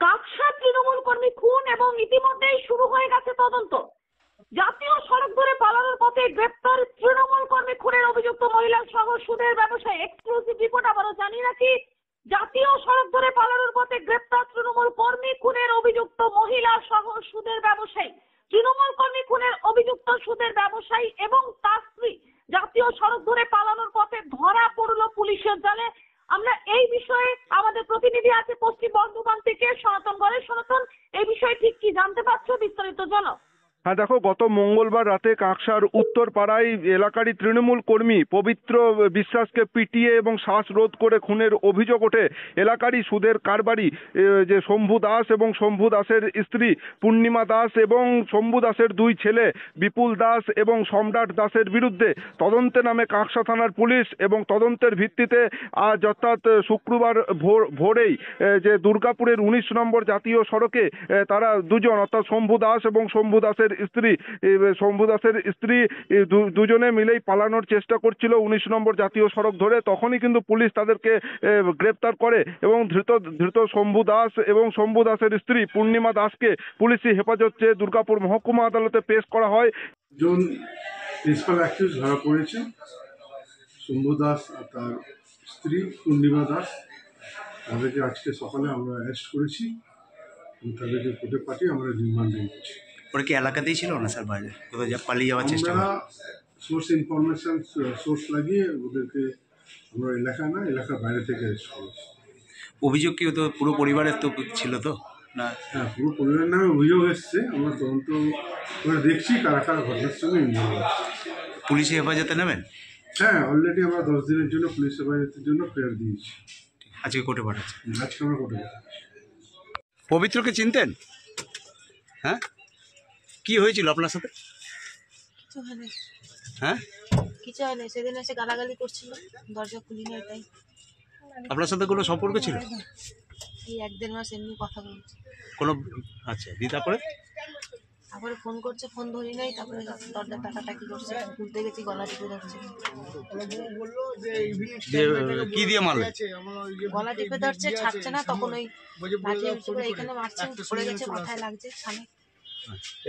কাকসার তৃণমূল কর্মী খুন এবং ইতিমধ্যেই শুরু হয়ে গেছে তদন্ত। জাতীয় সড়ক ধরে পালানোর পথে গ্রেপ্তার তৃণমূল কর্মী খুনের অভিযুক্ত মহিলা সহ সুদের ব্যবসায়ী। এক্সক্লুসিভ রিপোর্ট আবারও জানিয়ে রাখি, জাতীয় সড়ক ধরে পালানোর পথে গ্রেপ্তার তৃণমূল কর্মী খুনের অভিযুক্ত মহিলা সহ সুদের ব্যবসায়ী। তৃণমূল কর্মী খুনের অভিযুক্ত সুদের ব্যবসায়ী এবং তার স্ত্রী জাতীয় সড়ক ধরে পালানোর পথে ধরা পড়ল পুলিশের জালে। আমরা এই বিষয়ে আমাদের প্রতিনিধি আছে পশ্চিম বর্ধমান থেকে সনাতন গড়ে। সনাতন, এই বিষয়ে ঠিক কি জানতে পারছো, বিস্তারিত জানো। হ্যাঁ দেখো, গত মঙ্গলবার রাতে কাকসার উত্তরপাড়ায় এলাকারই তৃণমূল কর্মী পবিত্র বিশ্বাসকে পিটিয়ে এবং শ্বাসরোধ করে খুনের অভিযোগ ওঠে এলাকারই সুদের কারবারি যে শম্ভু দাস এবং শম্ভু দাসের স্ত্রী পূর্ণিমা দাস এবং শম্ভু দাসের দুই ছেলে বিপুল দাস এবং সম্রাট দাসের বিরুদ্ধে। তদন্তে নামে কাকসা থানার পুলিশ এবং তদন্তের ভিত্তিতে আজ অর্থাৎ শুক্রবার ভোরেই যে দুর্গাপুরের 19 নম্বর জাতীয় সড়কে তারা দুজন অর্থাৎ শম্ভু দাস এবং শম্ভু দাসের স্ত্রী দুজনে মিলেই পালানোর চেষ্টা করছিল 19 নম্বর জাতীয় সড়ক ধরে। তখনই কিন্তু পুলিশ তাদেরকে গ্রেপ্তার করে এবং ধৃত শম্ভু দাস এবং শম্ভু দাসের স্ত্রী পূর্ণিমা দাসকে পুলিশি হেফাজত চেয়ে দুর্গাপুর মহকুমা আদালতে পেশ করা হয়। জন প্রিন্সিপাল অ্যাকিউজ ধরা পড়েছে, শম্ভু দাস আর তার স্ত্রী পূর্ণিমা দাস। তাদেরকে আজকে সকালে আমরা অ্যারেস্ট করেছি এবং তাদেরকে কোর্টে পাঠিয়ে আমরা রিমান্ডে নিয়েছি। ওরা কি এলাকাতেই ছিল না স্যার, বাইরে কোথাও পালিয়ে যাওয়ার চেষ্টা আমরা সোর্স লাগিয়ে ওদেরকে আমরা এলাকার বাইরে থেকে অ্যারেস্ট করেছি। অভিযোগ কি তো পুরো পরিবারের তো ছিল তো না? হ্যাঁ, পুরো পরিবারের নামে অভিযোগ এসছে। আমরা তদন্ত করে দেখছি কারা কারা ঘটনার সঙ্গে ইনভলভ আছে। পুলিশি হেফাজতে নেবেন? হ্যাঁ, অলরেডি আমরা 10 দিনের জন্য পুলিশ হেফাজতের জন্য ফেয়ার দিয়েছি। আজকে কোর্টে পাঠাচ্ছি। আজকে আমরা কোর্টে পাঠাচ্ছি। পবিত্রকে চিনতেন? হ্যাঁ, কি হয়েছিল আপনার সাথে? কিছু হয়নি। হ্যাঁ, কিছু হয়নি। সেদিন এসে গালাগালি করছিল, দরজা খুলিনি, এটাই। আপনার সাথে কোনো সম্পর্ক ছিল? এই 1-1.5 মাস এমনি কথা বলছি। কোনো আচ্ছা, তারপরে ফোন করছে, ফোন ধরি নাই। তারপরে দরজা টাকাটাকি করছে, খুলতে গেছি, গলা টিপে ধরছে। কি দিয়ে মারলে? গলা টিপে ধরছে, ছাড়ছে না। তখন ওই লাঠি এইখানে মারছে, পড়ে গেছে, মাথায় লাগছে। থানে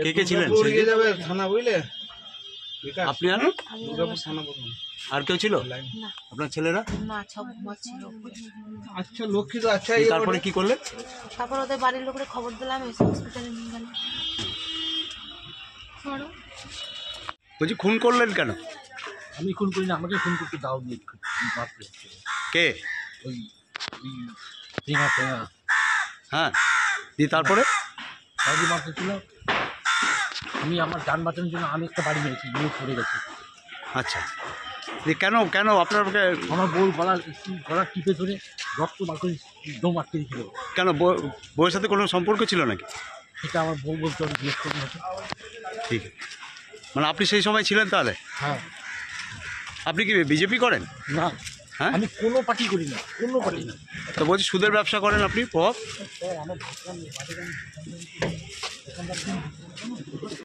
কে কে ছিলেন? থানা বুঝলে আপনি আর কেউ ছিল? না, আপনার ছেলেরা? না, সব ছিল। আচ্ছা, লক্ষ্মী তো আচ্ছা। তারপরে কি করলেন? তারপর ওদের বাড়ির লোকের খবর দিলাম, এসে হসপিটালে নিয়ে গেল। বলছি, খুন করলেন কেন? আমি খুন করি না, আমাকে খুন করতে দাও দিয়ে কে? ওই হ্যাঁ, দিয়ে তারপরে বাড়ি মারতে ছিল। আমি আমার যান বাঁচানোর জন্য আমি একটা বাড়ি মেরেছি, মেয়ে পড়ে গেছে। আচ্ছা, কেন কেন আপনাকে? আমার বউ গলা টিপে ধরে রক্ত বার করে দম আটকে দিয়েছিল। কেন, বউয়ের সাথে কোনো সম্পর্ক ছিল নাকি? সেটা আমার বউ বলতে আমি জিজ্ঞেস করতে হতো। ঠিক আছে, মানে আপনি সেই সময় ছিলেন তাহলে? হ্যাঁ। আপনি কি বিজেপি করেন? না। হ্যাঁ, আমি কোনো পার্টি করি না, কোনো পার্টি না। তো বলছি সুদের ব্যবসা করেন আপনি? আমার